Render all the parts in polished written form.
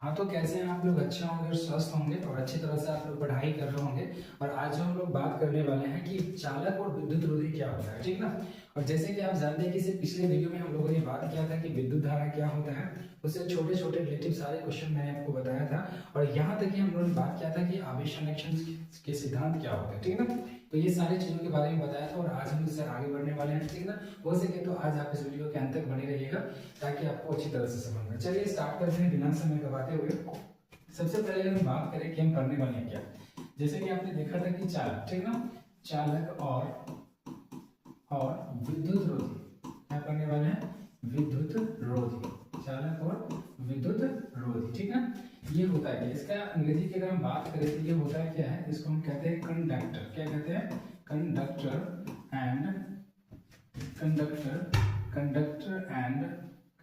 हाँ, तो कैसे हैं आप लोग? अच्छे होंगे और स्वस्थ होंगे और अच्छी तरह से आप लोग पढ़ाई कर रहे होंगे। और आज हम लोग बात करने वाले हैं कि चालक और विद्युत रोधी क्या होता है, ठीक ना। और जैसे कि आप जानते हैं कि इससे पिछले वीडियो में हम लोगों ने बात किया था कि विद्युत धारा क्या होता है, उससे छोटे छोटे रिलेटिव सारे क्वेश्चन मैंने आपको बताया था। और यहाँ तक कि हम लोगों ने बात किया था कि आवेश संरक्षण के सिद्धांत क्या होते हैं, ठीक ना। तो ये सारी चीजों के बारे में बताया था और आज हम इससे आगे बढ़ने वाले हैं, ठीक ना। हो सके तो आज आप इस वीडियो के अंत तक बने रहिएगा ताकि आपको अच्छी तरह से समझ में। चलिए स्टार्ट करते हैं बिना समय गवाते हुए। सबसे पहले हम बात करें कि हम पढ़ने वाले हैं क्या। जैसे कि आपने देखा था कि चालक, ठीक ना, चालक और विद्युत रोधी क्या करने वाले हैं, विद्युत रोधी, चालक और विद्युत रोधी, ठीक है। ये होता है, इसका अंग्रेजी की अगर हम बात करें तो ये होता है क्या है, इसको हम कहते हैं कंडक्टर। क्या कहते हैं? Conductor and conductor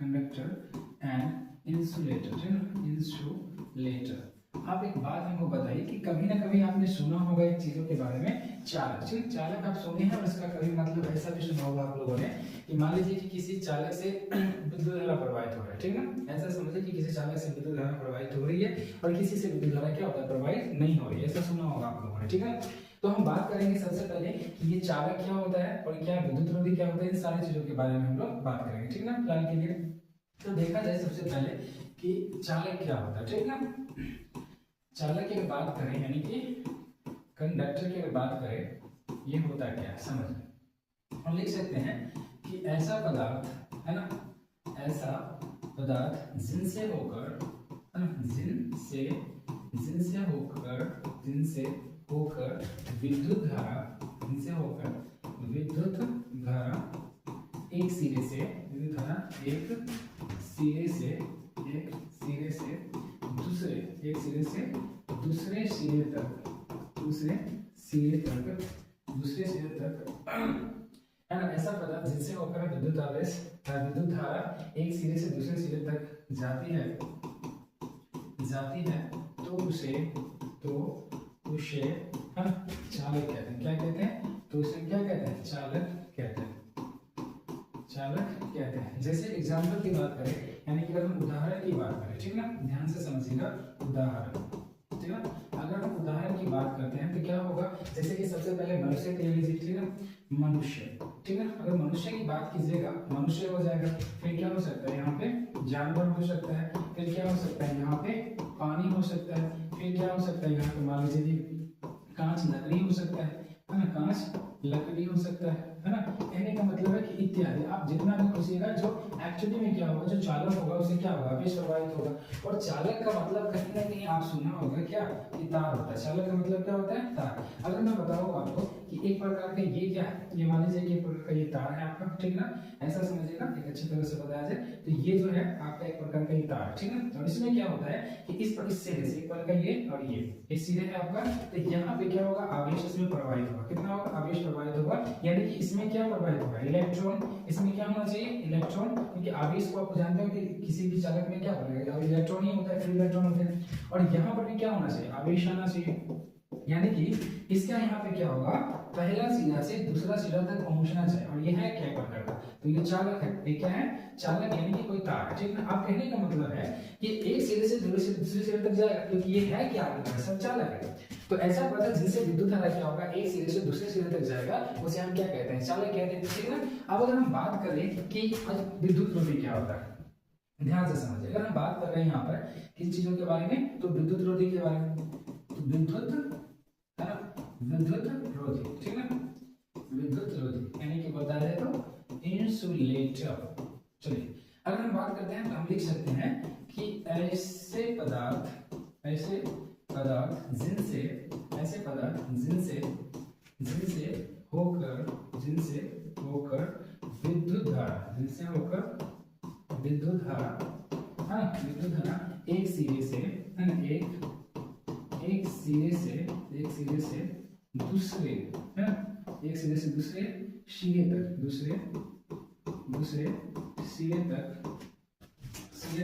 conductor and insulator, ठीक है, इंसुलेटर। आप एक बात हमको बताइए कि कभी ना कभी आपने सुना होगा एक चीजों के बारे में, चालक, ठीक, चालक आप सुने हैं। और इसका कभी मतलब ऐसा भी सुना होगा आप लोगों ने कि मान लीजिए कि किसी चालक से विद्युत धारा प्रवाहित हो रहा है, ठीक ना। ऐसा समझिए कि किसी चालक से विद्युत धारा प्रवाहित हो रही है और किसी से विद्युत धारा क्या होता है, प्रवाहित नहीं हो रही है। ऐसा सुना होगा आप लोगों ने, ठीक है। तो हम बात करेंगे सबसे पहले कि ये चालक क्या होता है और क्या विद्युत रोधी क्या होता है, इन सारी चीजों के बारे में हम लोग बात करेंगे, ठीक ना, फिलहाल के लिए। तो देखा जाए सबसे पहले कि चालक क्या होता है, ठीक ना। चालक की अगर बात करें यानी कि कंडक्टर की अगर बात करें, ये होता है क्या, समझ में हम लिख सकते हैं कि ऐसा पदार्थ है ना, ऐसा पदार्थ जिनसे होकर है ना, जिनसे होकर विद्युत धारा, जिनसे होकर विद्युत धारा एक सिरे से, विद्युत धारा एक सिरे से दूसरे, एक सिरे से दूसरे सिरे तक, दूसरे सिरे तक है ना, ऐसा पदार्थ जिनसे होकर विद्युत आवेश, विद्युत धारा एक सिरे से दूसरे सिरे तक जाती है तो उसे हम चालक कहते हैं। क्या कहते हैं? तो उसे क्या कहते हैं? चालक कहते हैं। जैसे एग्जाम्पल की बात करें यानी कि अगर हम उदाहरण की बात करें, ठीक ना, ध्यान से समझिएगा, उदाहरण, ठीक है। अगर हम उदाहरण की बात करते हैं तो क्या होगा, जैसे कि सबसे पहले मनुष्य के लिए लीजिए, ठीक है, मनुष्य, ठीक है। अगर मनुष्य की बात कीजिएगा, मनुष्य हो जाएगा, फिर क्या हो सकता है यहाँ पे, जानवर हो सकता है, फिर क्या हो सकता है यहाँ पे, पानी हो सकता है, फिर क्या हो सकता है यहाँ पे, मान लीजिए कांच लकड़ी हो सकता है ना, कांच लकड़ी हो सकता है ना। कहने का मतलब है कि इत्यादि आप जितना भी पूछिएगा, जो एक्चुअली में क्या होगा, जो चालक होगा उसे क्या होगा, आवेश प्रवाहित होगा। और चालक का मतलब कहीं ना कहीं आप सुना होगा क्या, कि तार होता है। चालक का मतलब क्या होता है, तार। अगर मैं बताऊँ आपको कि एक प्रकार का ये क्या है, ये मान लीजिए कि एक प्रकार का ये तार है आपका, ठीक ना, ऐसा समझिएगा, एक अच्छी तरह से बताया जाए तो ये जो है आपका एक प्रकार का ये तार, ठीक है। और इसमें क्या होता है कि इस सिरे से एक प्रकार का ये और ये सिरे है आपका, तो यहाँ पे क्या होगा, आवेश इसमें प्रवाहित होगा। कितना होगा, आवेश प्रवाहित होगा, यानी कि इसमें क्या प्रवाहित होगा, इलेक्ट्रॉन। इसमें क्या होना चाहिए, इलेक्ट्रॉन, क्योंकि आवेश को आप जानते हो कि किसी भी चालक में क्या बनेगा, इलेक्ट्रॉन ही होता है, फ्री इलेक्ट्रॉन होते हैं। और यहाँ पर भी क्या होना चाहिए, आवेश आना चाहिए, यानी कि इसका यहाँ पे क्या होगा, पहला सिरा से दूसरा सिरा तक पहुंचना चाहिए। और ये है क्या प्रकार का, तो ये चालक है। ये क्या है, चालक, यानी कि कोई तार है, ठीक है। आप कहने का मतलब है कि एक सिरे से दूसरे सिरे तक जाएगा, क्योंकि ये है क्या, सब चालक है। तो ऐसा पदार्थ जिनसे विद्युत धारा क्या होगा, एक सिरे से दूसरे सिरे तक जाएगा, उसे हम क्या कहते हैं, चालक कहते हैं, ठीक है। अब अगर हम बात करें कि विद्युत रोधी क्या होता है, ध्यान से समझिए। अगर हम बात कर रहे हैं यहाँ पर किस चीजों के बारे में, तो विद्युत रोधी के बारे में, तो विद्युत रोधी, ठीक है, विद्युत रोधी यानी कि बता रहे तो इंसुलेटर। चलिए अगर हम बात करते हैं तो हम लिख सकते हैं कि ऐसे पदार्थ जिनसे होकर विद्युत धारा, हाँ, विद्युत धारा एक सिरे से है ना, एक सिरे से दूसरे, है ना, एक सिरे से दूसरे सिरे तक, दूसरे सिरे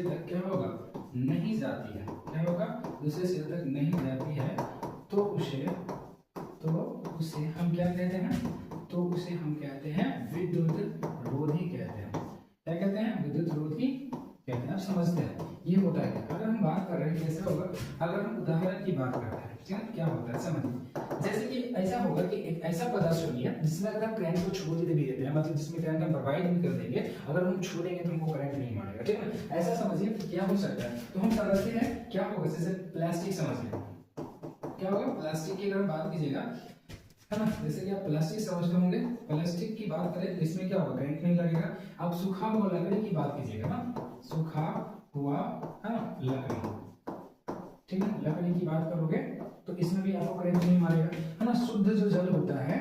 तक क्या होगा, नहीं जाती है। क्या होगा, दूसरे सिरे तक नहीं जाती है, तो उसे हम क्या कहते हैं, तो उसे हम कहते हैं विद्युत रोधी कहते हैं। क्या कहते हैं, विद्युत रोधी कहते हैं। आप समझते हैं ये होता है क्या। अगर हम बात कर रहे अगर हम उदाहरण की बात करते हैं, ठीक है, क्या होता है समझिए। जैसे कि ऐसा होगा कि एक ऐसा पदार्थ हो लिया जिसमें अगर हम करंट को छोड़ भी देते हैं, मतलब जिसमें करंट हम प्रोवाइड भी कर देंगे, अगर हम छोड़ेंगे तो हमको करंट नहीं मारेगा, ठीक है। ऐसा समझिए क्या हो सकता है, तो हम समझते हैं क्या होगा, जैसे प्लास्टिक समझिए, क्या होगा प्लास्टिक की अगर बात कीजिएगा, है ना, जैसे कि आप प्लास्टिक समझते होंगे, प्लास्टिक की बात करें तो इसमें क्या होगा, करंट नहीं लगेगा। आप सूखा हुआ लकड़ी की बात कीजिएगा ना, सूखा हुआ, है ना, लकड़ी, ठीक है, लकड़ी की बात करोगे तो इसमें भी आपको करंट नहीं मारेगा, है ना। शुद्ध जो जल होता है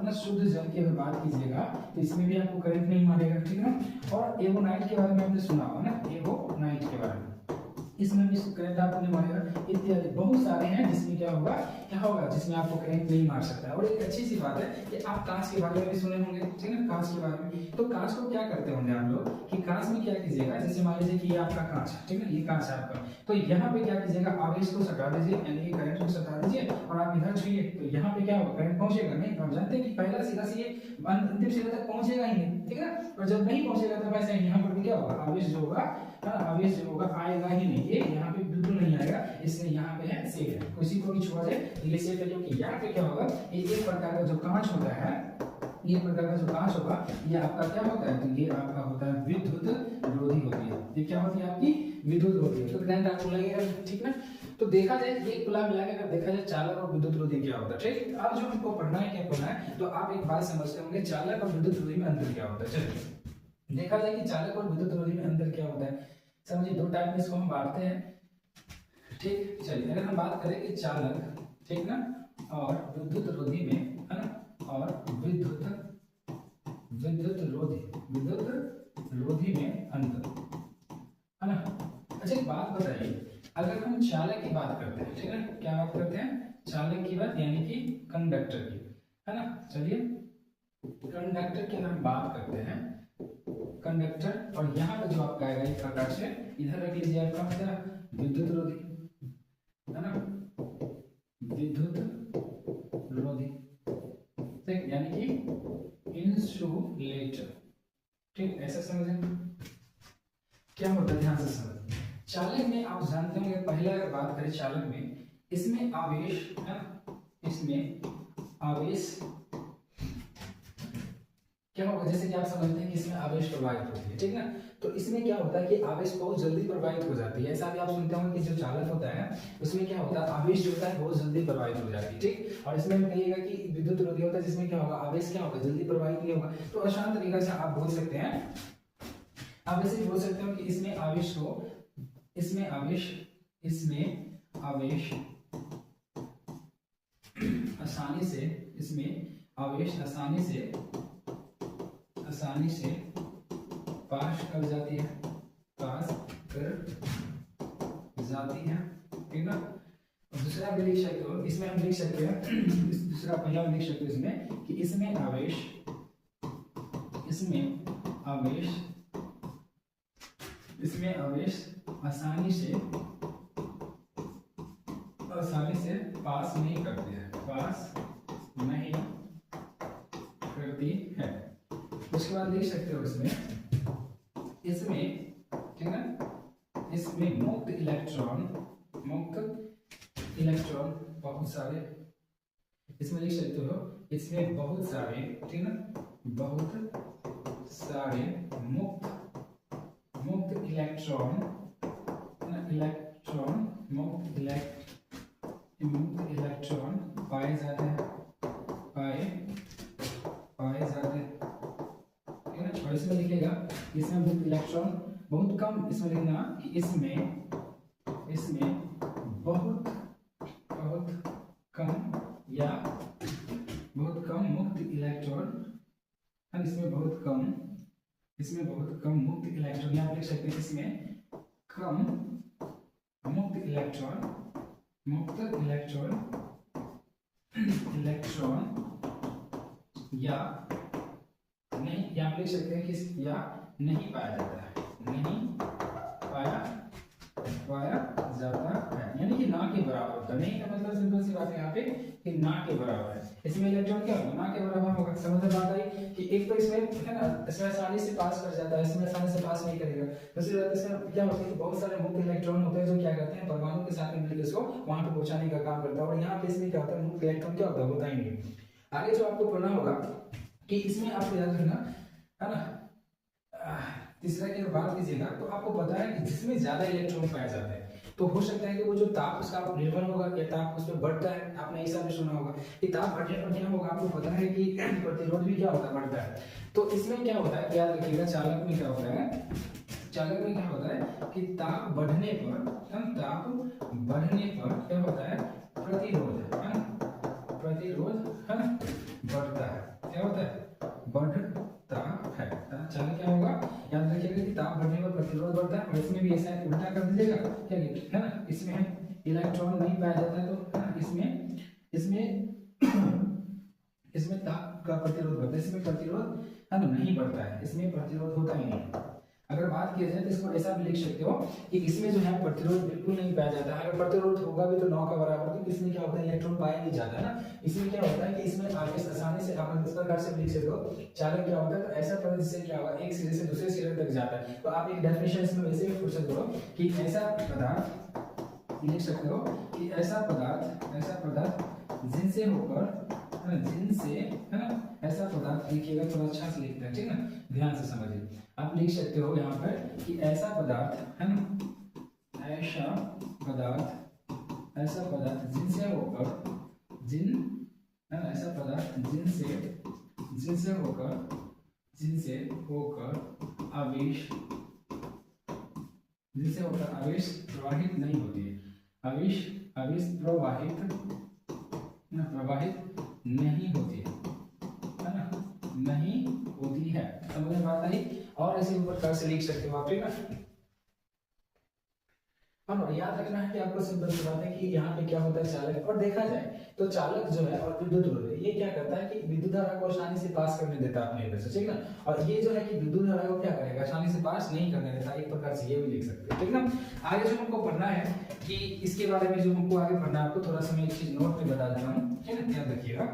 ना, शुद्ध जल की अगर बात कीजिएगा तो इसमें भी आपको करंट नहीं मारेगा, ठीक है ना। और एवोनाइट के बारे में आपने सुना होगा ना, एवोनाइट के बारे में, इसमें भी करंट आपको नहीं मारेगा। इत्यादि बहुत सारे हैं जिसमें क्या होगा जिसमें आपको करंट नहीं मार सकता है। और एक अच्छी सी बात है कि आप कांच के बारे में भी सुने होंगे, ठीक है ना, कांच के बारे में। तो कांच को क्या करते होंगे आप लोग कि कांच में क्या कीजिएगा, जैसे मान लीजिए कि ये आपका कांच है, ठीक है, ये कांच है आपका, तो यहाँ पे क्या कीजिएगा, आवेश को सटा दीजिए, यानी कि करंट को सटा दीजिए और आप इधर छुइए, तो यहाँ पे क्या होगा, करंट पहुंचेगा नहीं। हम जानते हैं कि पहला सीधा से ये अंतिम सिरे तक पहुंचेगा ही नहीं, ठीक है ना। और जब नहीं पहुंचेगा तो वैसे यहाँ पर भी क्या होगा, आवेश जो होगा, आवेश जो होगा आएगा ही नहीं, ये यहाँ पे बिल्कुल नहीं आएगा, इसलिए यहाँ पे है सेफ है, किसी को भी छुआ जाए तो ये सेफ है। क्योंकि यहाँ पे क्या होगा, ये एक प्रकार का जो कांच होता है, ये प्रकार का जो कांच होगा, ये आपका क्या होता है, तो ये आपका होता है विद्युत रोधी होती है, ये क्या होती है आपकी विद्युत रोधी, तो करंट आपको लगेगा, ठीक ना। तो देखा जाए एक कुला मिला के अगर देखा जाए चालक और विद्युत रोधी क्या होता है, ठीक। अब जो हमको पढ़ना है क्या पढ़ना है, तो आप एक बात समझते होंगे, चालक और विद्युत रोधी में अंतर क्या होता है। चलिए देखा जाए कि चालक और विद्युत रोधी में अंतर क्या होता है। समझिए दो टाइप में इसको हम बांटते हैं, ठीक। चलिए अगर हम बात करें कि चालक, ठीक ना, और विद्युत रोधी में, है ना, और विद्युत रोधी में अंतर, है ना। अच्छा एक बात बताइए, अगर हम चालक की बात करते हैं, ठीक है, क्या बात करते हैं, चालक की बात, यानी कि कंडक्टर की, है ना। चलिए कंडक्टर की अगर हम बात करते हैं, कंडक्टर, और यहाँ पे जो आपका आएगा एक प्रकार से इधर रख लीजिए, आपका क्या विद्युत रोधी, है ना, विद्युत रोधी, ठीक, यानी कि इंसुलेटर, ठीक, ऐसा समझें क्या होता है, ध्यान से समझ। चालक में आप जानते होंगे, पहले अगर बात करें चालक में, इसमें आवेश, है ना, इसमें आवेश क्या होगा, जैसे कि आप समझते हैं कि इसमें आवेश प्रवाहित होती है, ठीक ना। तो इसमें क्या होता है कि आवेश बहुत जल्दी प्रवाहित हो जाती है। ऐसा भी आप सुनते होंगे कि जो चालक होता है उसमें क्या होता है, आवेश जो होता है बहुत जल्दी प्रवाहित हो जाती है, ठीक। और इसमें हम कहिएगा कि विद्युत रोधी होता है, जिसमें क्या होगा, आवेश क्या होगा, जल्दी प्रवाहित नहीं होगा। तो आसान तरीके से आप बोल सकते हैं, आप ऐसे बोल सकते हो कि इसमें आवेश पास कर जाती है, ठीक ना। दूसरा भी लिख सकते हो, इसमें हम लिख सकते हैं दूसरा पहला लिख सकते हो इसमें कि इसमें आवेश आसानी से पास नहीं करती है, उसके बाद लिख सकते हो इसमें ठीक है ना, इसमें मुक्त इलेक्ट्रॉन बहुत सारे, इसमें लिख सकते हो इसमें बहुत सारे, ठीक है ना, बहुत सारे मुक्त इलेक्ट्रॉन पाए जाते हैं, ठीक है ना। और इसमें लिखेगा इसमें मुक्त इलेक्ट्रॉन बहुत कम, इसमें लिखना कि इसमें बहुत कम या बहुत कम मुक्त इलेक्ट्रॉन, इसमें बहुत कम मुक्त इलेक्ट्रॉन, यहाँ लिख सकते हैं इसमें कम मुक्त इलेक्ट्रॉन या नहीं, यहाँ लिख सकते हैं कि या नहीं पाया जाता है, यानी कि ना के बराबर होता है। नहीं का मतलब सिंपल सी बात है यहाँ पे कि ना के बराबर है। इसमें इलेक्ट्रॉन क्या होगा, ना के बराबर होगा। समझ में बात आई कि एक तो इसमें है ना, इसमें आसानी से पास कर जाता है, इसमें आसानी से पास नहीं करेगा। दूसरी बात इसमें क्या होता है कि बहुत सारे मुक्त इलेक्ट्रॉन होते हैं जो क्या करते हैं, परमाणु के साथ में मिलकर इसको वहां पे पहुंचाने का काम करता है। और यहाँ पे इसमें क्या होता है, मुक्त इलेक्ट्रॉन क्या होता ही नहीं। आगे जो आपको पढ़ना होगा कि इसमें आपको याद रखना है ना, तीसरा की अगर बात कीजिएगा तो आपको पता है कि जिसमें ज्यादा इलेक्ट्रॉन पाए जाते हैं तो हो सकता है कि वो जो ताप उसका निर्भर होगा या ताप उस पर बढ़ता है। आपने ऐसा भी सुना होगा कि ताप बढ़ने पर क्या होगा, आपको पता है कि प्रतिरोध भी क्या होता है, बढ़ता है। तो इसमें क्या होता है, याद रखिएगा, चालक में क्या होता है, चालक में क्या होता है कि ताप बढ़ने पर क्या होता है, प्रतिरोध है ना, प्रतिरोध है ना, बढ़ता है। क्या होता है, बढ़ता है। चालक क्या होगा, याद रखिएगा कि ताप बढ़ने पर प्रतिरोध बढ़ता है। और इसमें भी ऐसा उल्टा कर दीजिएगा, क्या है ना, इसमें इलेक्ट्रॉन नहीं पाया जाता है तो इसमें ताप का प्रतिरोध बढ़ता है, इसमें प्रतिरोध है ना नहीं बढ़ता है, इसमें प्रतिरोध होता ही नहीं। अगर बात की जाए तो इसको ऐसा भी लिख सकते हो कि इसमें जो है प्रतिरोध बिल्कुल नहीं पाया जाता है। अगर प्रतिरोध होगा भी तो 9 का बराबर, क्योंकि इसमें क्या होता है, इलेक्ट्रॉन पाया नहीं जाता है ना। इसमें क्या होता है कि इसमें आवेश आसानी से आप इस प्रकार से लिख सकते हो, चालक क्या होता है, तो ऐसा पदार्थ जिससे क्या होगा, एक सिरे से दूसरे सिरे तक जाता है। तो आप एक डेफिनेशन इसमें वैसे भी पूछ सकते हो कि ऐसा पदार्थ लिख सकते हो कि ऐसा पदार्थ जिनसे होकर, जिनसे है ना, ऐसा पदार्थ लिखिएगा, थोड़ा अच्छा से लिखते हैं, ठीक है ना, ध्यान से समझिए। आप लिख सकते हो यहाँ पर कि ऐसा पदार्थ है ना, ऐसा पदार्थ जिनसे होकर, ऐसा पदार्थ जिनसे होकर आवेश प्रवाहित नहीं होती है, आवेश प्रवाहित नहीं होती है ना, नहीं होती है। समझ में बात आई। और ऐसे प्रकार से लिख सकते हो आप, ठीक है। और याद रखना है कि आपको सिंपल सी बात है कि यहाँ पे क्या होता है, चालक। और देखा जाए तो चालक जो है और विद्युत रोध ये क्या करता है कि विद्युत धारा को आसानी से पास करने देता है अपने अंदर से, ठीक है। और ये जो है कि विद्युत धारा को क्या करेगा, आसानी से पास नहीं करने देता, एक प्रकार से ये भी लिख सकते हैं, ठीक ना। आगे जो हमको पढ़ना है कि इसके बारे में जो हमको आगे पढ़ना है, आपको थोड़ा सा मैं एक चीज नोट में बता देता हूँ, ठीक है, ध्यान रखिएगा।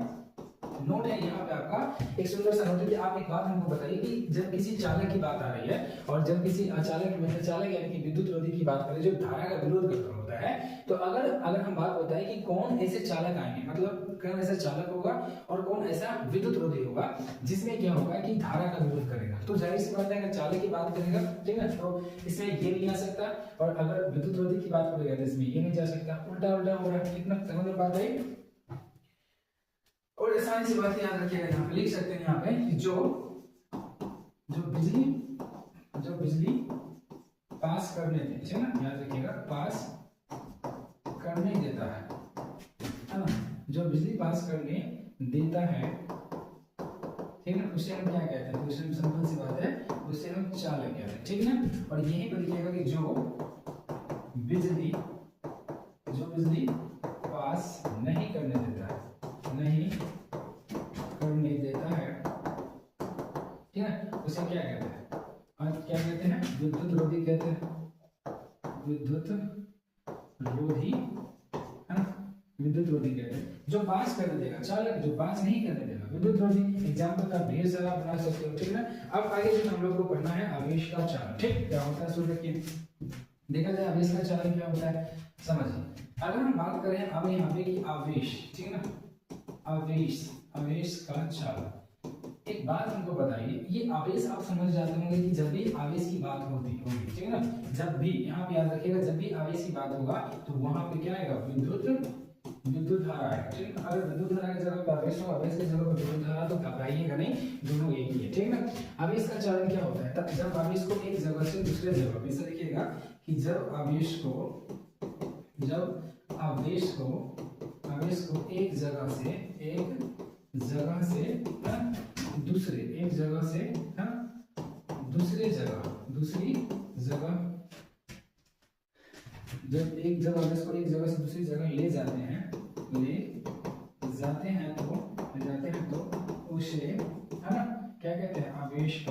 नोट है यहाँ पे आपका एक सुंदर सा नोट है कि आप एक बात हमको बताइए कि जब किसी चालक की बात आ रही है और जब किसी अचालक में चालक यानी कि विद्युत रोधी की बात करें जो धारा का विरोध करता होता है, तो अगर हम बात बताएं कि कौन ऐसे चालक आएंगे, मतलब कौन ऐसा चालक होगा और कौन ऐसा विद्युत रोधी होगा जिसमें क्या होगा कि धारा का विरोध करेगा। तो जाहिर सी बात है अगर चालक की बात करेगा, ठीक है, तो इसमें ये नहीं आ सकता, और अगर विद्युत रोधी की बात करेगा तो इसमें ये नहीं जा सकता, उल्टा उल्टा हो रहा है, कितना समझ में बात आई। और आसानी सी बात याद रखिएगा, यहाँ पे लिख सकते हैं यहाँ पे कि जो बिजली पास करने देते, ठीक है ना, याद रखिएगा, पास करने देता है ना, जो बिजली पास करने देता है, ठीक है ना, उसे हम क्या कहते हैं, उसे सिंपल सी बात है, उसे हम चालक कहते हैं, ठीक है ना। और यही पर लिखिएगा कि जो बिजली पास नहीं करने देता है, ठीक है, उसे क्या कहते हैं, और क्या कहते हैं, विद्युत रोधी कहते हैं, विद्युत रोधी है ना, विद्युत रोधी कहते हैं। जो पास करने देगा चालक, जो पास नहीं करने देगा विद्युत रोधी। एग्जाम्पल का ढेर सारा बना सकते हो, ठीक है। अब आगे जो हम लोग को पढ़ना है आवेश का चालक, ठीक, क्या होता है, सुन रखिए। देखा जाए आवेश का चालक क्या होता है, समझिए। अगर हम बात करें अब यहाँ पे कि आवेश, ठीक है ना, आवेश का चालक, एक बात हमको बताइए, ये आवेश आप समझ जाते होंगे कि जब भी आवेश की बात होगी, ठीक है ना, जब भी, यहाँ पे याद रखिएगा, जब भी आवेश की बात होगा तो वहां पे क्या आएगा, विद्युत धारा है, ठीक है। अगर विद्युत धारा की जगह पर आवेश हो, आवेश की जगह पर विद्युत धारा, तो घबराइएगा नहीं, दोनों एक ही है, ठीक है ना। आवेश का चालन क्या होता है, तब जब आवेश को एक जगह से दूसरे जगह पे, ऐसा लिखिएगा कि जब आवेश को एक जगह से दूसरी जगह, जब एक जगह आवेश को एक जगह से दूसरी जगह ले जाते हैं तो उसे, है ना, क्या कहते हैं, आवेश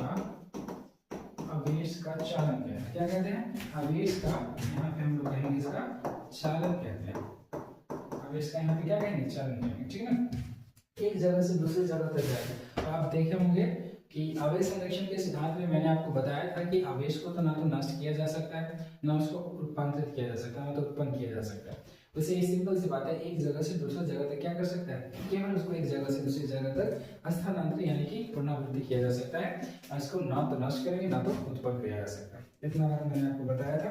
का चालन कहते हैं। क्या कहते हैं, आवेश का, यहाँ पे हम लोग कहेंगे इसका चालन कहते हैं, आवेश का यहाँ पे क्या कहेंगे, चालन कहेंगे, ठीक है ना। एक जगह से दूसरी जगह तक जाएगा, तो आप देखे होंगे कि आवेश संरक्षण के सिद्धांत में मैंने आपको बताया था कि आवेश को तो ना तो नष्ट किया जा सकता है, ना उसको रूपांतरित किया जा सकता है, ना तो उत्पन्न किया जा सकता है। वैसे ये सिंपल सी बात है, एक जगह से दूसरी जगह तक क्या कर सकता है, केवल उसको एक जगह से दूसरी जगह तक स्थानांतरित यानी कि पुनरावृत्ति किया जा सकता है। इसको ना तो नष्ट करेंगे ना तो उत्पन्न किया जा सकता है। इतना मैंने आपको बताया था,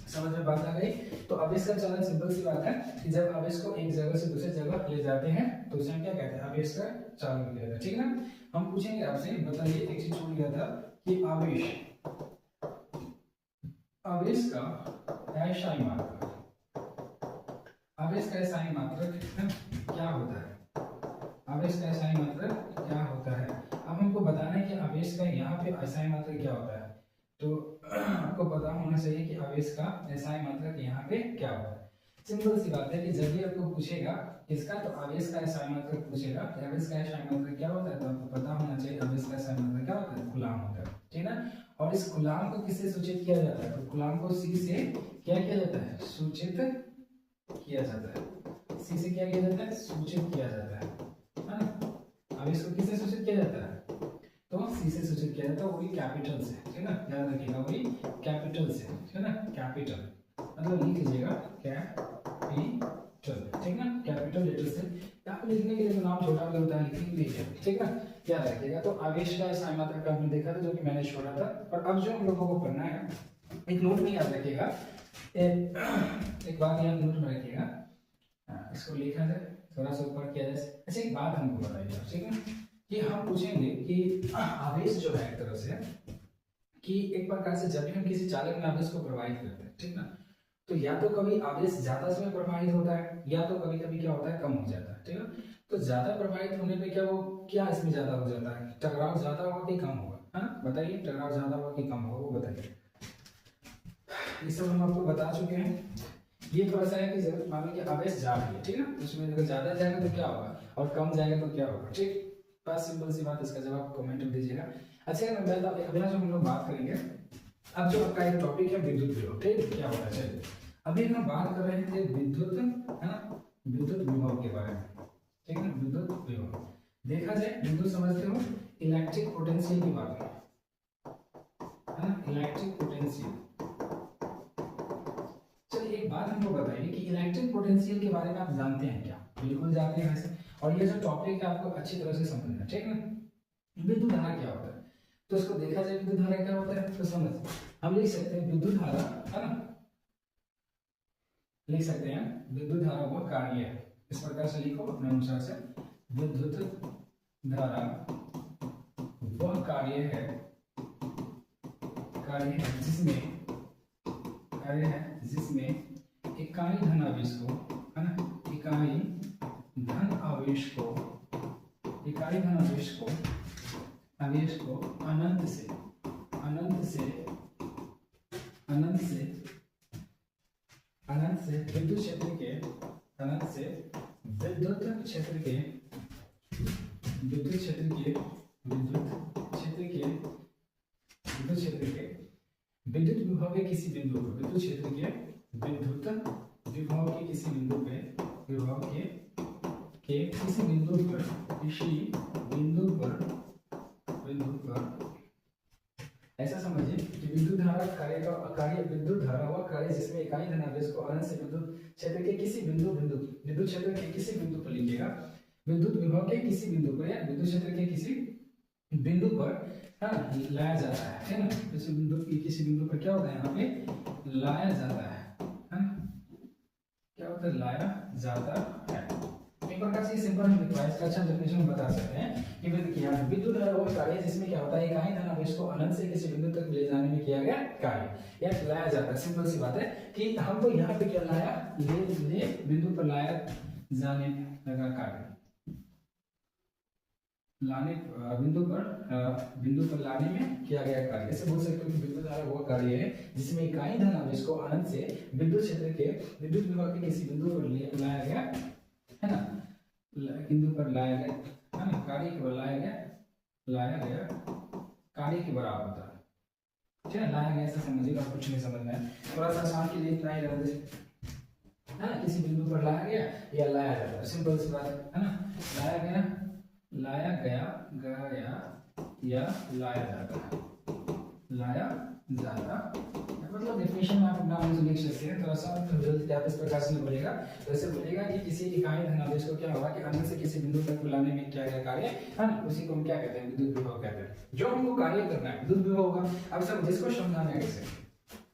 समझ में बात आ गई। तो आवेश का चलन सिंपल सी बात है कि जब आवेश को एक जगह से दूसरी जगह ले जाते हैं तो उसे हम क्या कहते हैं, आवेश का चालन कहते हैं, ठीक है ना। हम पूछेंगे आपसे, बताइए एक चीज छूट गया था कि आवेश का एसआई मात्रक, आवेश का एसआई मात्रक क्या होता है, आवेश का एसआई मात्रक क्या होता है। अब हमको बताना है कि आवेश का यहाँ पे एसआई मात्रक क्या होता है, तो आपको पता होना चाहिए कि आवेश का एसआई मात्रक यहाँ पे क्या होता है। सिंपल सी बात है कि जब भी आपको पूछेगा इसका, तो आवेश का एसआई मात्रक पूछेगा, आवेश का एसआई मात्रक क्या होता है, तो आपको पता होना चाहिए आवेश का एसआई मात्रक क्या होता है, कूलाम होता है, ठीक है ना। और इस कूलाम को किससे सूचित किया जाता है, तो कूलाम को सी से क्या किया जाता है, सूचित किया जाता है, सी से क्या किया जाता है, सूचित किया जाता है ना। आवेश को किससे सूचित किया जाता है, तो सी से सूचित किया जाता है, वही कैपिटल से, ठीक है ना, याद रखिएगा वही कैपिटल से, ठीक है ना, कैपिटल मतलब लिख लीजिएगा कैपिटल, ठीक है ना, कैपिटल लेटर से। यहाँ पे लिखने के लिए तो नाम छोटा होता है, लिख लीजिए, ठीक है, याद रखिएगा। तो आवेश का एसआई मात्रक आपने देखा था जो कि मैंने छोड़ा था, और अब जो हम लोगों को करना है, एक नोट में याद रखिएगा, एक बात याद नोट में रखिएगा, इसको लिखा जाए, थोड़ा सा ऊपर किया जाए। अच्छा एक बात हमको बताइए, ठीक है, कि हम पूछेंगे कि आवेश जो है एक तरह से, कि एक प्रकार से जब भी हम किसी चालक में आवेश को प्रवाहित करते हैं, ठीक ना, तो या तो कभी आवेश ज्यादा समय प्रवाहित होता है, या तो कभी कभी क्या होता है, कम हो जाता है, ठीक है। तो ज्यादा प्रवाहित होने पे क्या, वो क्या इसमें ज्यादा हो जाता है, टकराव ज्यादा होगा कि कम होगा, है ना, बताइए टकराव ज्यादा होगा कि कम होगा, वो बताइए। ये सब हम आपको बता चुके हैं। ये थोड़ा सा है कि जब मान लो कि आवेश जा रही है, ठीक है, उसमें अगर ज्यादा जाएगा तो क्या होगा, और कम जाएगा तो क्या होगा, ठीक। बस सिंपल सी बात, इसका जवाब कमेंट में दीजिएगा। अच्छा अभी जो हम लोग बात करेंगे, अब जो आपका एक टॉपिक है विद्युत विभव, ठीक, क्या होता है, चलिए अभी हम बात कर रहे थे विद्युत, है ना, विद्युत विभव के बारे में, ठीक है ना, विद्युत विभव। देखा जाए विद्युत समझते हो, इलेक्ट्रिक पोटेंशियल की बात है ना, इलेक्ट्रिक पोटेंशियल। चलिए एक बात हमको बताइए कि इलेक्ट्रिक पोटेंशियल के बारे में आप जानते हैं क्या, बिल्कुल जानते हैं वैसे, और ये जो टॉपिक है आपको अच्छी तरह से समझना है, ठीक है। विद्युत धारा क्या होता है, तो इसको देखा जाए विद्युत धारा क्या होता है, तो समझ हम लिख सकते हैं विद्युत धारा, है ना, लिख सकते हैं विद्युत धारा वो कार्य है, इस प्रकार से लिखो अपने अनुसार से, विद्युत धारा वह कार्य है जिसमें इकाई धन आवेश को, है ना, इकाई धन आवेश को अनंत से विद्युत क्षेत्र के विद्युत विभव के किसी बिंदु पर, विद्युत क्षेत्र के विद्युत विभव के किसी बिंदु पे, विभव के किसी बिंदु पर ऐसा समझिए कि विद्युत धारा विद्युत धारा वह कार्य जिसमें इकाई धनावेश को अनंत से विद्युत क्षेत्र के किसी विद्युत क्षेत्र के किसी बिंदु पर लिखिएगा, विद्युत विभव के किसी बिंदु पर या विद्युत क्षेत्र के किसी बिंदु पर लाया जाता है, ठीक है ना, किसी बिंदु पर क्या होता है, यहाँ पे लाया जाता है ना, क्या होता है, लाया जाता है। एक प्रकार से सिंपल हम इसका अच्छा डेफिनेशन बता सकते हैं कि विद्युत धारा वो कार्य जिसमें क्या होता है, इकाई धनावेश को अनंत से किसी बिंदु तक ले जाने में किया गया कार्य या लाया जाता है। सिंपल सी बात है कि हमको यहाँ पे क्या लाया, ले बिंदु पर लाया जाने लगा कार्य, लाने बिंदु पर लाने में किया गया कार्य। ऐसे बोल सकते हो कि विद्युत धारा वो कार्य है जिसमें इकाई धन आवेश को अनंत से विद्युत क्षेत्र के विद्युत विभव के किसी बिंदु पर लाया गया, है ना, बिंदु पर लाया गया, है ना, कार्य को लाया गया कार्य के बराबर होता है, ठीक है, लाया गया ऐसा समझिएगा, कुछ नहीं समझना है, थोड़ा सा आसान के लिए इतना ही रहता है ना, किसी बिंदु पर लाया गया या लाया जाता है, सिंपल सी बात है ना, लाया गया या लाया जाता है, लाया जाता मतलब डेफिनेशन में आप अपना आंसर लिख सकते हैं। थोड़ा सा जल्दी आप इस प्रकार से बोलेगा, तो ऐसे बोलेगा कि किसी इकाई धनावेश को क्या होगा कि अन्य से किसी बिंदु तक बुलाने में क्या है कार्य है ना, उसी को हम क्या कहते हैं, विद्युत विभव कहते हैं। जो हमको कार्य करना है विद्युत विभव होगा। अब सब जिसको समझाना है कैसे,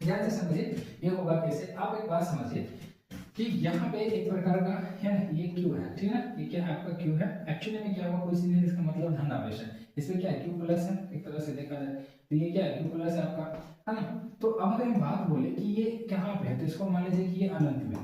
ध्यान से समझिए, ये होगा कैसे। आप एक बात समझिए कि यहाँ पे एक प्रकार का है ना, ये क्यू है, ठीक है, ये क्या है आपका क्यू है। एक्चुअली में क्या होगा, कोई चीज नहीं, इसका मतलब धनावेश है। इसमें क्या है, क्यू प्लस है, एक तरह से देखा जाए तो ये क्या है, क्यू प्लस है आपका, है ना। तो अब अगर हम बात बोले कि ये कहाँ पे है, तो इसको मान लीजिए कि ये अनंत में,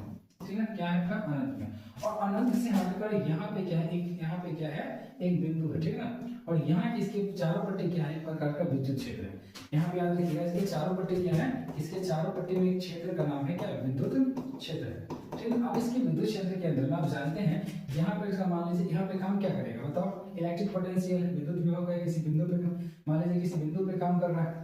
ठीक है, क्या है आपका अनंत में, और अनंत से हटकर यहाँ पे क्या है, एक यहाँ पे क्या है, एक बिंदु है, ठीक है ना। और यहाँ इसके चारों पट्टी क्या है, एक प्रकार का विद्युत क्षेत्र है। यहाँ पे याद रखिएगा, इसके चारों पट्टी क्या है, इसके चारों पट्टी में एक क्षेत्र का नाम है क्या, विद्युत क्षेत्र है, ठीक है। अब इसके विद्युत क्षेत्र के अंदर में आप जानते हैं, यहाँ पे इसका मान लीजिए यहाँ पे काम क्या करेगा बताओ, इलेक्ट्रिक पोटेंशियल विद्युत विभव का किसी बिंदु पे, मान लीजिए किसी बिंदु पे काम कर रहा है।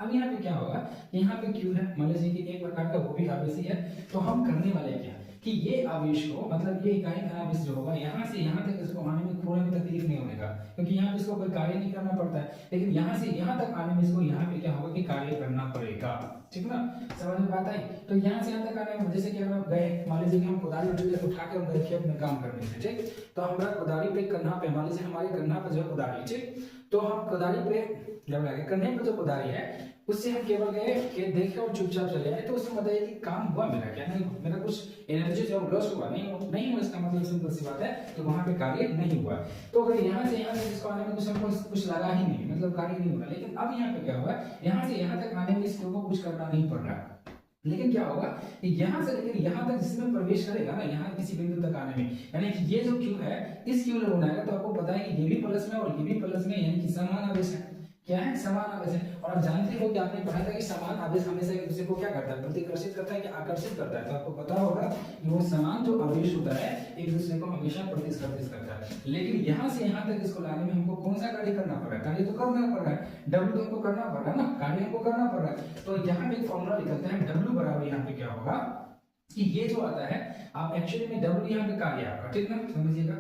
अब यहाँ पे क्या होगा, यहाँ पे क्यू है, मान लीजिए कि एक प्रकार का वो भी आवेश ही है। तो हम करने वाले क्या कि ये आवेश को, मतलब ये इकाई धनावेश जो होगा, यहाँ से यहाँ तक इसको आने में थोड़ा भी तकलीफ नहीं होगा, क्योंकि यहाँ पे इसको कोई कार्य नहीं करना पड़ता है। लेकिन यहाँ से यहाँ तक आने में इसको यहाँ पे क्या होगा कि कार्य करना पड़ेगा, ठीक ना, समझ में बात आई। तो यहाँ से यहाँ तक आने में, जैसे कि हम गए, मान लीजिए कि हम कोदारी उठा के हम गए खेत में काम करने से, ठीक, तो हमारा कोदारी पे कन्हा पे, मान लीजिए हमारे कन्हा पे जो है कोदारी, ठीक, तो हम कोदारी पे जब लगे कन्हे पे जो कोदारी है, उससे हम केवल गए खेत देखे और चुपचाप चले आए, तो उससे बताइए कि काम हुआ मेरा क्या, नहीं, मेरा कुछ एनर्जी जो लॉस हुआ नहीं हुआ, इसका मतलब सिंपल सी बात है कि वहां पे कार्य नहीं हुआ। तो अगर यहाँ से इसको आने में कुछ लगा ही नहीं, मतलब कार्य नहीं हुआ। लेकिन अब यहाँ पे क्या हुआ, यहाँ से यहाँ तक आने में इसको कुछ करना नहीं पड़ रहा, लेकिन क्या होगा कि यहाँ से लेकिन यहाँ तक जिसमें प्रवेश करेगा ना, यहाँ किसी बिंदु तक आने में, यानी कि ये जो क्यू है, इस क्यू लोग आएगा, तो आपको पता है कि ये भी प्लस में और ये भी प्लस में, यानी कि समान आवेश है, क्या है, समान आवेश है। और आप जानते हो कि आपने पढ़ा था कि समान आवेश हमेशा एक दूसरे को क्या करता है, प्रतिकर्षित करता है कि आकर्षित करता है। तो आपको पता होगा कि वो समान जो आवेश होता है एक दूसरे को हमेशा प्रतिस्पर्धित करता है। लेकिन यहाँ से यहाँ तक इसको लाने में हमको कौन सा कार्य करना पड़ रहा है, कार्य तो करना पड़ रहा है, डब्ल्यू तो हमको करना पड़ रहा है ना, कार्य हमको करना पड़ रहा है। तो यहाँ पे एक फॉर्मूला निकलता है, डब्ल्यू बराबर यहाँ पे क्या होगा कि ये जो आता है, आप एक्चुअली में डब्ल्यू यहाँ पे कार्य आपका, ठीक ना, समझिएगा,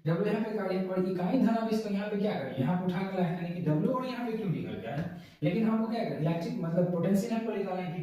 डब्ल्यू यहाँ पे कार्य, और इकाई धनावेश तो यहाँ पे क्या करें, यहाँ पे उठा के लाए, यानी कि डब्ल्यू, और यहाँ पे क्यों निकल गया है। लेकिन हमको क्या करें, इलेक्ट्रिक मतलब पोटेंशियल हमको निकालना है कि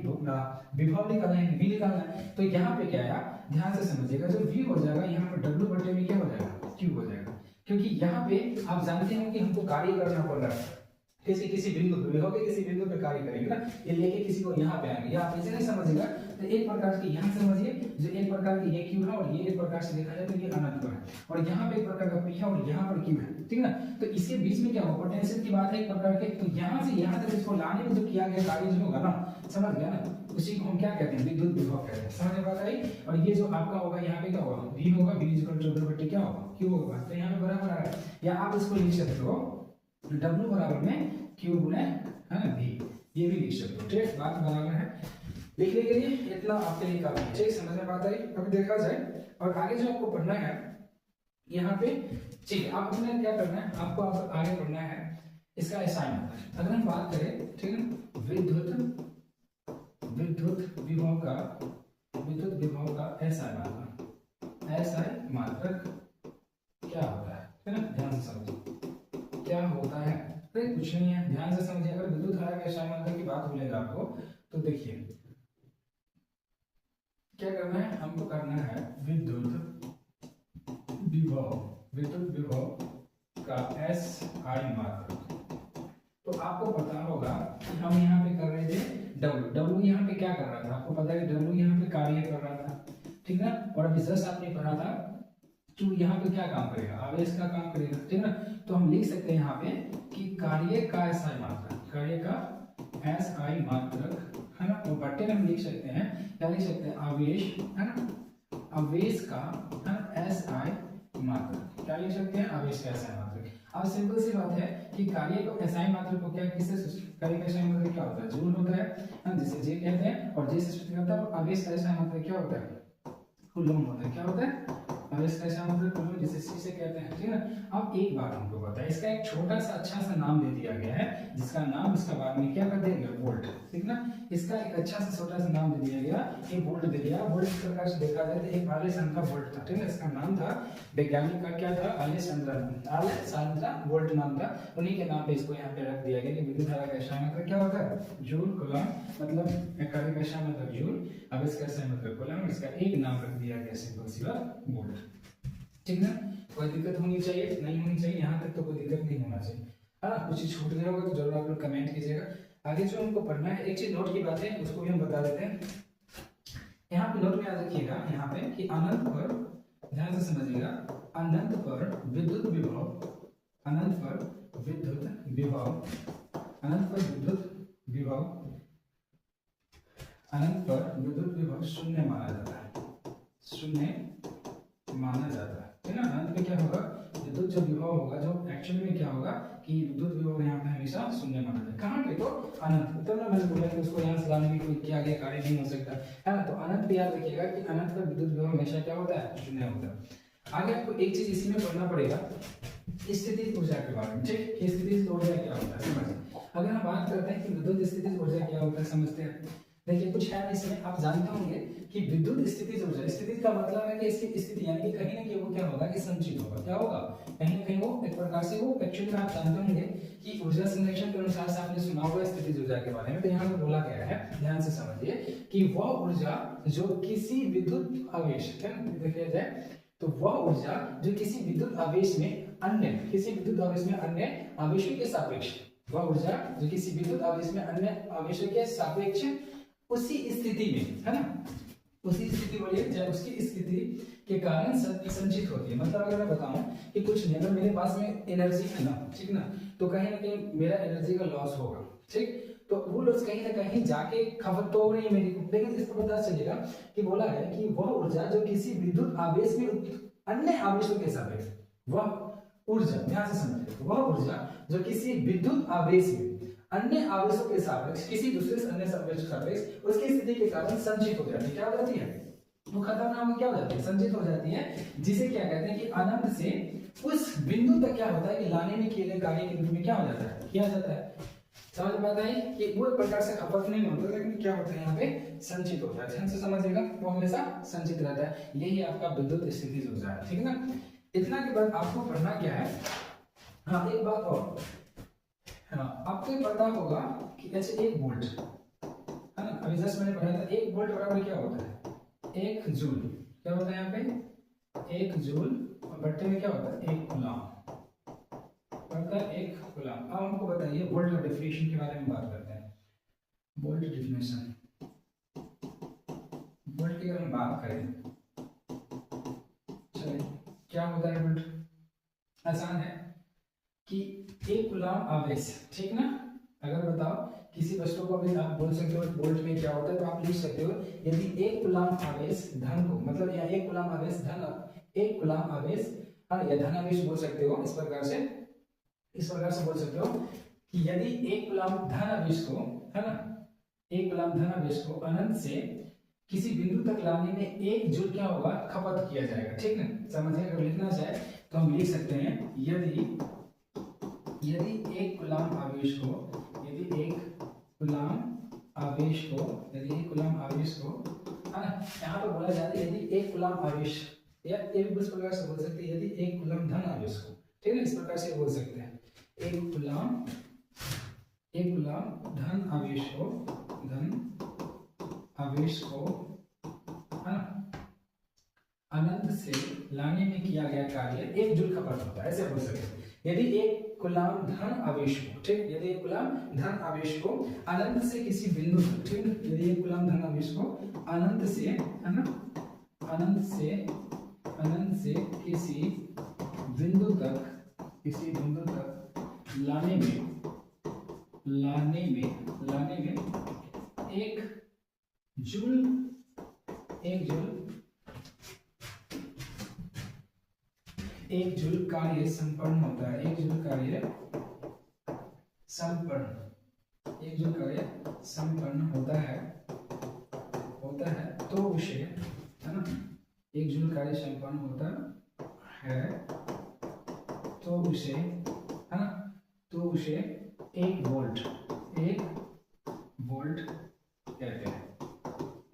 विभव निकालना है, वी निकालना है। तो यहाँ पे क्या है, ध्यान से समझिएगा, जो वी हो जाएगा यहाँ पे डब्ल्यू बटे में क्या हो जाएगा, क्यू हो जाएगा, क्योंकि यहाँ पे आप जानते हैं कि हमको कार्य करना पड़ रहा है, किसी बिंदु पे विभव के किसी बिंदु पे कार्य करेंगे ना, ये लेके किसी को यहाँ पे आएंगे, या आप ऐसे नहीं समझिएगा, तो एक प्रकार की यहाँ समझिए, जो एक प्रकार की ये क्यू है, और ये एक प्रकार से देखा जाए तो ये अनंत है, और यहाँ पे एक प्रकार का पी है, और यहाँ पर क्यू है, ठीक ना। तो इसके बीच में क्या होगा, पोटेंशियल की बात है एक प्रकार के, तो यहाँ से यहाँ तक इसको लाने में जो किया गया कार्य जो होगा ना, समझ गया ना, उसी को हम क्या कहते हैं, विद्युत विभव कहते हैं, समझ में बात आई। और ये जो आपका होगा यहाँ पे क्या होगा, v होगा, v इक्वल टू डब्ल्यू बटे क्या होगा, q होगा, तो यहाँ पे बराबर आ रहा है, या आप इसको लिख सकते हो w बराबर में q गुणे है ना v, ये भी लिख सकते हो, ठीक, बात बराबर है। लिखने के लिए इतना आपके लिए काफी है, ठीक, समझ में बात आई। अब देखा जाए और आगे जो आपको पढ़ना है यहाँ पे, ठीक, आप अपने क्या करना है, आपको आगे पढ़ना है इसका असाइनमेंट। अगर हम बात करें, ठीक है, विद्युत विभव का एसआई मात्रक क्या होता है, ठीक है ना, ध्यान से समझिए क्या होता है। अरे कुछ नहीं है, ध्यान से समझिए। अगर विद्युत धारा के एसआई मात्रक की बात बोलेगा आपको, तो देखिए क्या करना है, हमको करना है विद्युत विभव का एसआई मात्रक। तो आपको पता होगा कि हम यहाँ पे कर रहे थे डब्ल्यू यहाँ पे क्या कर रहा था, आपको पता है कि डब्ल्यू यहाँ पे कार्य कर रहा था, ठीक ना। और अभी जस्ट आपने पढ़ा था क्यों यहाँ पे क्या काम करेगा, आवेश का काम करेगा, ठीक ना। तो हम लिख सकते हैं यहाँ पे कि कार्य का एसआई मात्रक, है ना, और बटे में हम लिख सकते हैं, क्या लिख सकते हैं, आवेश, है ना, आवेश का एसआई मात्रक, क्या लिख सकते हैं, आवेश का एसआई मात्रक। अब सिंपल सी बात है कि कार्य को एसआई मात्रक को क्या किससे, कार्य का एसआई मात्रक क्या होता है, जूल होता है, जिसे जे कहते हैं, और जे से सूचित करता है। और आवेश का एसआई मात्रक क्या होता है, कूलम होता है, क्या होता है, आवेश का ऐसा मतलब कूलम जिसे सी से कहते हैं, ठीक है। अब एक बात हमको पता है, इसका एक छोटा सा अच्छा सा नाम दे दिया गया है, जिसका नाम इसका बाद में क्या कर देंगे, वोल्ट, ठीक ना। इसका एक अच्छा सा छोटा सा नाम दे दिया गया, ये वोल्ट दे दिया। वोल्ट इस प्रकार से देखा जाए तो एक आलेसंद्रा वोल्ट था, ठीक है। इसका नाम था, वैज्ञानिक का क्या था, आलेसंद्रा वोल्ट नाम था। उन्हीं के नाम पे इसको यहाँ पे रख दिया गया कि विद्युत धारा का ऐसा मतलब क्या होता है, जूल कूलम, मतलब कार्य का ऐसा मतलब जूल, आवेश का ऐसा मतलब कूलम, इसका एक नाम रख दिया गया सिंपल सी बात, वोल्ट, ठीक ना। कोई दिक्कत होनी चाहिए नहीं होनी चाहिए, यहाँ तक तो कोई दिक्कत नहीं होना चाहिए। हाँ, कुछ चीज छूट गया होगा तो जरूर आप लोग कमेंट कीजिएगा। आगे जो हमको पढ़ना है, एक चीज नोट की बात है, उसको भी हम बता देते हैं। यहाँ पे नोट में याद रखिएगा यहाँ पे कि अनंत पर, ध्यान से समझिएगा, अनंत पर विद्युत विभव, अनंत पर विद्युत विभव, अनंत पर विद्युत विभव, अनंत पर विद्युत विभव शून्य माना जाता है, शून्य माना जाता है, ठीक ना। अनंत में क्या होगा, विद्युत जो विभव होगा, जो एक्चुअली में क्या होगा कि विद्युत विभव यहाँ पे हमेशा शून्य माना जाए। कहाँ पे, तो अनंत, तो ना मैंने बोला कि उसको यहाँ से लाने की कोई किया गया कार्य नहीं हो सकता है ना। तो अनंत पे याद रखिएगा कि अनंत का विद्युत विभव हमेशा क्या होता है, शून्य होता है। आगे आपको एक चीज इसी में पढ़ना पड़ेगा, स्थितिज ऊर्जा के बारे में, ठीक। स्थितिज ऊर्जा क्या होता है समझिए। अगर हम बात करते हैं कि विद्युत स्थितिज ऊर्जा क्या होता है, समझते हैं। देखिए कुछ है इसमें, आप जानते होंगे कि विद्युत स्थितिज ऊर्जा, स्थितिज का मतलब है कि इसकी स्थिति यानी कि कहीं ना कहीं वो क्या होगा कि संचित होगा, क्या होगा, कहीं ना कहीं वो एक प्रकार से वो एक्चुअली आप जानते होंगे कि ऊर्जा संरक्षण के अनुसार से आपने सुना होगा स्थितिज ऊर्जा के बारे में। तो यहाँ पे बोला गया है, ध्यान से समझिए, कि वह ऊर्जा जो किसी विद्युत आवेश, देखिए जाए तो वह ऊर्जा जो किसी विद्युत आवेश में अन्य, किसी विद्युत आवेश में अन्य आवेशों के सापेक्ष, वह ऊर्जा जो किसी विद्युत आवेश में अन्य आवेशों के सापेक्ष उसी स्थिति में, है ना, उसी स्थिति बोलिए चाहे उसकी स्थिति के कारण संचित होती है। मतलब अगर मैं बताऊं कि कुछ नहीं, अगर मेरे पास में एनर्जी है ना, ठीक ना, तो कहीं ना कहीं मेरा एनर्जी का लॉस होगा, ठीक। तो वो लॉस कहीं ना कहीं जाके खपत तो हो रही है मेरी, लेकिन इसको पता चलेगा कि बोला है कि वह ऊर्जा जो किसी विद्युत आवेश में अन्य आवेशों के सापेक्ष, वह ऊर्जा, ध्यान से समझिए, वह ऊर्जा जो किसी विद्युत आवेश में अन्य आवेशों के सापेक्ष, किसी दूसरे अन्य आवेश के सापेक्ष उसकी स्थिति के कारण संचित हो जाती है, क्या हो जाती है, वो खत्म ना हो क्या हो जाती है, संचित हो जाती है, जिसे क्या कहते हैं कि अनंत से उस बिंदु तक क्या होता है कि लाने में किए गए कार्य के रूप में क्या हो जाता है, किया जाता है। समझ में आता है कि वो एक प्रकार से खपत नहीं होता, लेकिन क्या होता है यहाँ पे संचित होता है। ध्यान से समझिएगा, वो हमेशा संचित रहता है, यही आपका विद्युत स्थितिज ऊर्जा है, ठीक है ना। इतना के बाद आपको पढ़ना क्या है, हाँ एक बात और, हाँ आपको पता होगा कि ऐसे एक वोल्ट है ना, अभी जस्ट मैंने पढ़ा था, एक वोल्ट बराबर क्या होता है, एक जूल, क्या होता है यहाँ पे, एक जूल, और बट्टे में क्या होता है, एक कूलम, पड़ता है एक कूलम। अब हमको बताइए वोल्ट का डेफिनेशन के बारे में बात करते हैं। वोल्ट डेफिनेशन, वोल्ट की अगर हम बात करें, चलिए क्या होता है वोल्ट, आसान है कि एक कूलम आवेश, ठीक ना। अगर बताओ किसी वस्तु को भी आप बोल सकते हो वोल्ट में क्या होता है, तो आप लिख सकते हो यदि एक कूलम आवेश धन को, मतलब या एक कूलम आवेश धन, एक कूलम आवेश या धन आवेश बोल सकते हो, इस प्रकार से बोल सकते हो कि यदि एक कूलम धन आवेश को, है ना, एक कूलम धन आवेश को अनंत से किसी बिंदु तक लाने में एक जूल क्या होगा, खपत किया जाएगा, ठीक ना। समझिए, अगर लिखना चाहे तो हम लिख सकते हैं यदि एक कूलम आवेश को, यदि एक कूलम आवेश को, यदि एक कूलम आवेश को, है ना, यहाँ पर बोला जाता है यदि एक कूलम आवेश, या एक इस प्रकार से बोल सकते हैं यदि एक कूलम धन आवेश को, ठीक है, इस प्रकार से बोल सकते हैं एक कूलम धन आवेश को, है ना, अनंत से लाने में किया गया कार्य एक जूल खपत होता है, ऐसे बोल सकते हैं। यदि एक कूलम धन आवेश को, ठीक, यदि एक कूलम धन आवेश को अनंत से किसी बिंदु, ठीक, यदि एक कूलम धन आवेश को अनंत से, है ना, अनंत से किसी बिंदु तक लाने में एक जूल कार्य संपन्न होता है, एक जूल कार्य संपन्न होता है तो उसे, है ना, 1 जूल कार्य संपन्न होता है तो उसे, है ना, तो उसे 1 वोल्ट कहते हैं,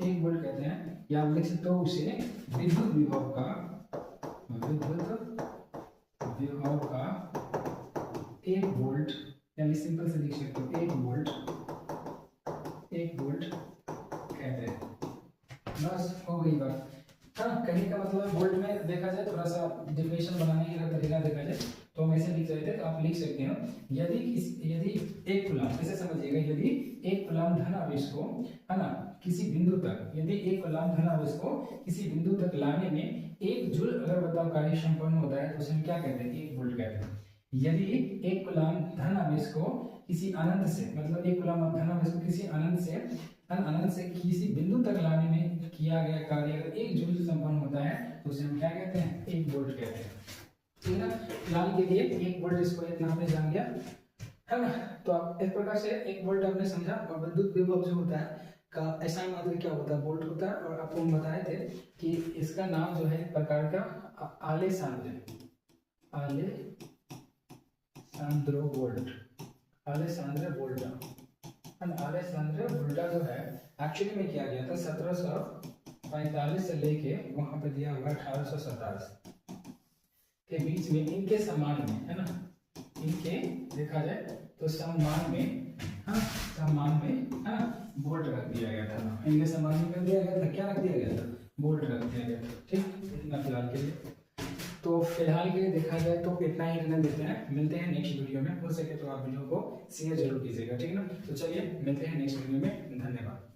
1 वोल्ट कहते हैं। या आप लिख सकते हो उसे विद्युत विभव का 1 वोल्ट, यानी सिंपल से लिख सकते हो 1 वोल्ट कहते हैं। बस हो गई बात। हाँ, कहने का मतलब वोल्ट में देखा जाए, थोड़ा सा डिफिनेशन बनाने का तरीका देखा जाए तो हम ऐसे लिख सकते हैं, तो आप लिख सकते हो यदि 1 कूलम, ऐसे समझिएगा, यदि 1 कूलम धन आवेश को, है ना, किसी बिंदु तक, यदि 1 कूलम धन आवेश को किसी बिंदु तक लाने में 1 जूल अगर बताओ कार्य संपन्न होता है तो उसे हम क्या कहते हैं, 1 वोल्ट कहते हैं। यदि 1 कूलम धन आवेश को किसी अनंत से, मतलब 1 कूलम धन आवेश को किसी अनंत से किसी बिंदु तक लाने में किया गया कार्य अगर 1 जूल संपन्न होता है तो उसे हम क्या कहते हैं, 1 वोल्ट कहते हैं। ठीक है, फिलहाल के लिए 1 वोल्ट इसको इतना आपने जान गया, है ना। तो आप इस प्रकार से 1 वोल्ट आपने समझा। और विद्युत विभव जो होता है का ऐसा मात्र क्या होता है, वोल्ट होता है। और आपको हम बताए थे कि इसका नाम जो है एक प्रकार का आलेसांद्र वोल्ट, आलेसांद्र वोल्टा जो है एक्चुअली में किया गया था 1745 से लेके वहां पे दिया हुआ 1827 के बीच में, इनके सम्मान में, है ना, इनके देखा जाए तो सम्मान में, हाँ, वोल्ट रख दिया गया था। इनके सम्मान में कर दिया गया था, क्या रख दिया गया था, वोल्ट रख दिया गया था। ठीक, इतना फिलहाल के लिए। तो फिलहाल के लिए देखा जाए तो इतना ही रहने देते हैं। मिलते हैं नेक्स्ट वीडियो में। हो सके तो आप वीडियो को शेयर जरूर कीजिएगा, ठीक है ना। तो चलिए मिलते हैं नेक्स्ट वीडियो में। धन्यवाद।